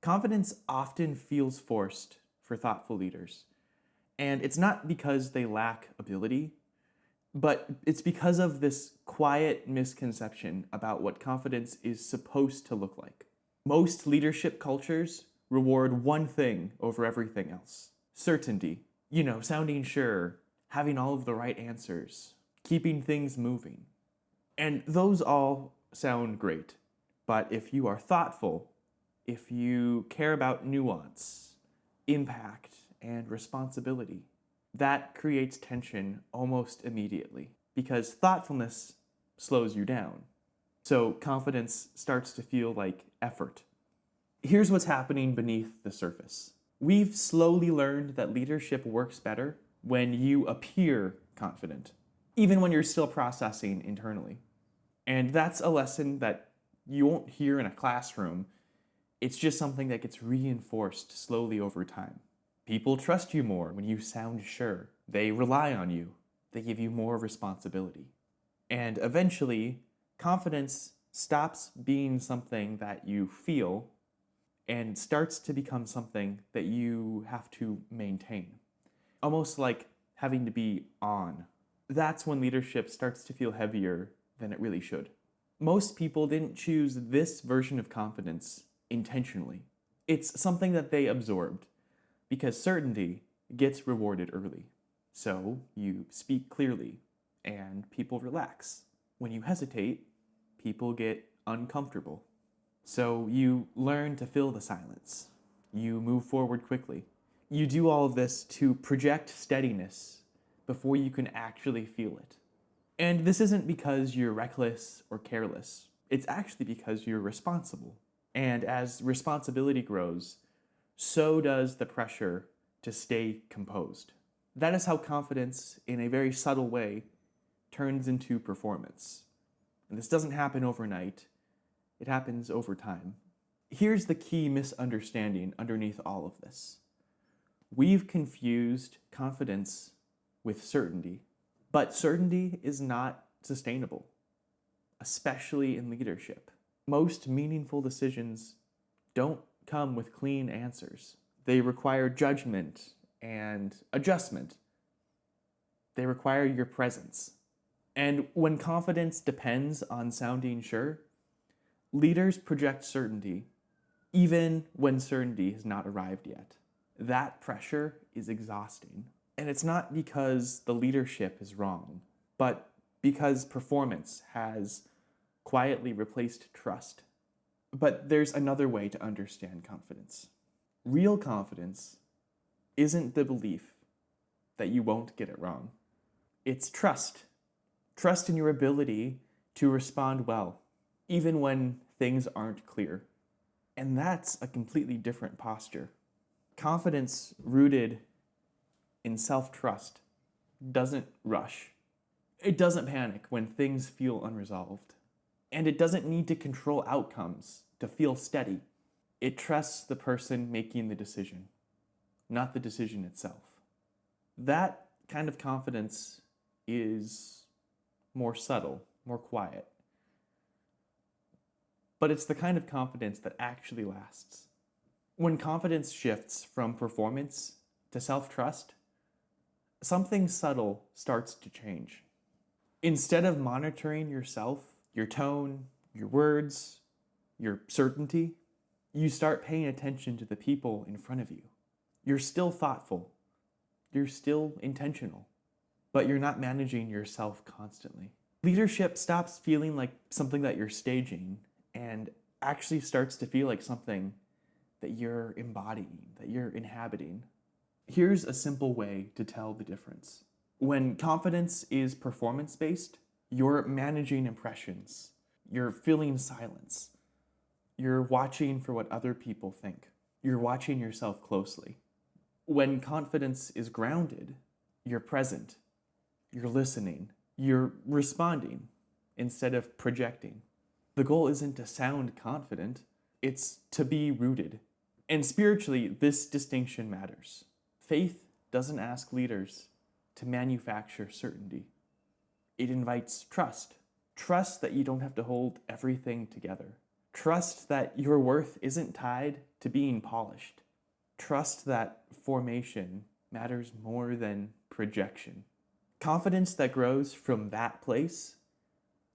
Confidence often feels forced for thoughtful leaders. And it's not because they lack ability, but it's because of this quiet misconception about what confidence is supposed to look like. Most leadership cultures reward one thing over everything else: certainty. Sounding sure, having all of the right answers, keeping things moving. And those all sound great. But if you are thoughtful, if you care about nuance, impact, and responsibility, that creates tension almost immediately because thoughtfulness slows you down. So confidence starts to feel like effort. Here's what's happening beneath the surface. We've slowly learned that leadership works better when you appear confident, even when you're still processing internally. And that's a lesson that you won't hear in a classroom. It's just something that gets reinforced slowly over time. People trust you more when you sound sure. They rely on you. They give you more responsibility. And eventually, confidence stops being something that you feel and starts to become something that you have to maintain. Almost like having to be on. That's when leadership starts to feel heavier than it really should. Most people didn't choose this version of confidence intentionally. It's something that they absorbed because certainty gets rewarded early. So you speak clearly and people relax. When you hesitate, people get uncomfortable. So you learn to fill the silence. You move forward quickly. You do all of this to project steadiness before you can actually feel it. And this isn't because you're reckless or careless. It's actually because you're responsible. And as responsibility grows, so does the pressure to stay composed. That is how confidence, in a very subtle way, turns into performance. And this doesn't happen overnight. It happens over time. Here's the key misunderstanding underneath all of this. We've confused confidence with certainty, but certainty is not sustainable, especially in leadership. Most meaningful decisions don't come with clean answers. They require judgment and adjustment. They require your presence. And when confidence depends on sounding sure, leaders project certainty even when certainty has not arrived yet. That pressure is exhausting. And it's not because the leadership is wrong, but because performance has quietly replaced trust. But there's another way to understand confidence. Real confidence isn't the belief that you won't get it wrong. It's trust. Trust in your ability to respond well, even when things aren't clear. And that's a completely different posture. Confidence rooted in self-trust doesn't rush. It doesn't panic when things feel unresolved. And it doesn't need to control outcomes to feel steady. It trusts the person making the decision, not the decision itself. That kind of confidence is more subtle, more quiet. But it's the kind of confidence that actually lasts. When confidence shifts from performance to self-trust, something subtle starts to change. Instead of monitoring yourself, your tone, your words, your certainty, you start paying attention to the people in front of you. You're still thoughtful. You're still intentional. But you're not managing yourself constantly. Leadership stops feeling like something that you're staging and actually starts to feel like something that you're embodying, that you're inhabiting. Here's a simple way to tell the difference. When confidence is performance-based, you're managing impressions. You're feeling silence. You're watching for what other people think. You're watching yourself closely. When confidence is grounded, you're present. You're listening. You're responding instead of projecting. The goal isn't to sound confident, it's to be rooted. And spiritually, this distinction matters. Faith doesn't ask leaders to manufacture certainty. It invites trust. Trust that you don't have to hold everything together. Trust that your worth isn't tied to being polished. Trust that formation matters more than projection. Confidence that grows from that place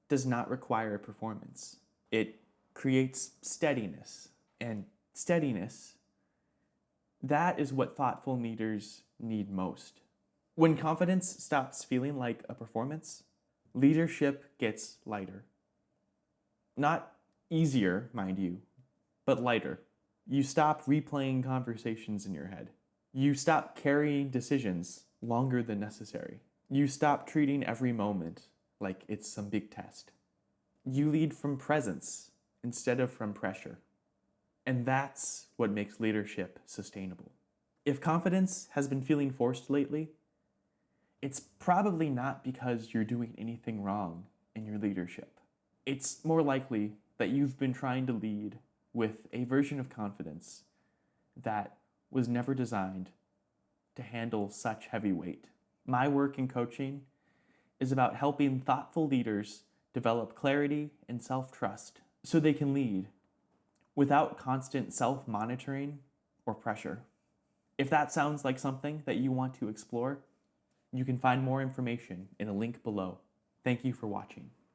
does not require performance. It creates steadiness. And steadiness, that is what thoughtful leaders need most. When confidence stops feeling like a performance, leadership gets lighter. Not easier, mind you, but lighter. You stop replaying conversations in your head. You stop carrying decisions longer than necessary. You stop treating every moment like it's some big test. You lead from presence instead of from pressure. And that's what makes leadership sustainable. If confidence has been feeling forced lately, it's probably not because you're doing anything wrong in your leadership. It's more likely that you've been trying to lead with a version of confidence that was never designed to handle such heavy weight. My work in coaching is about helping thoughtful leaders develop clarity and self-trust so they can lead without constant self-monitoring or pressure. If that sounds like something that you want to explore, you can find more information in a link below. Thank you for watching.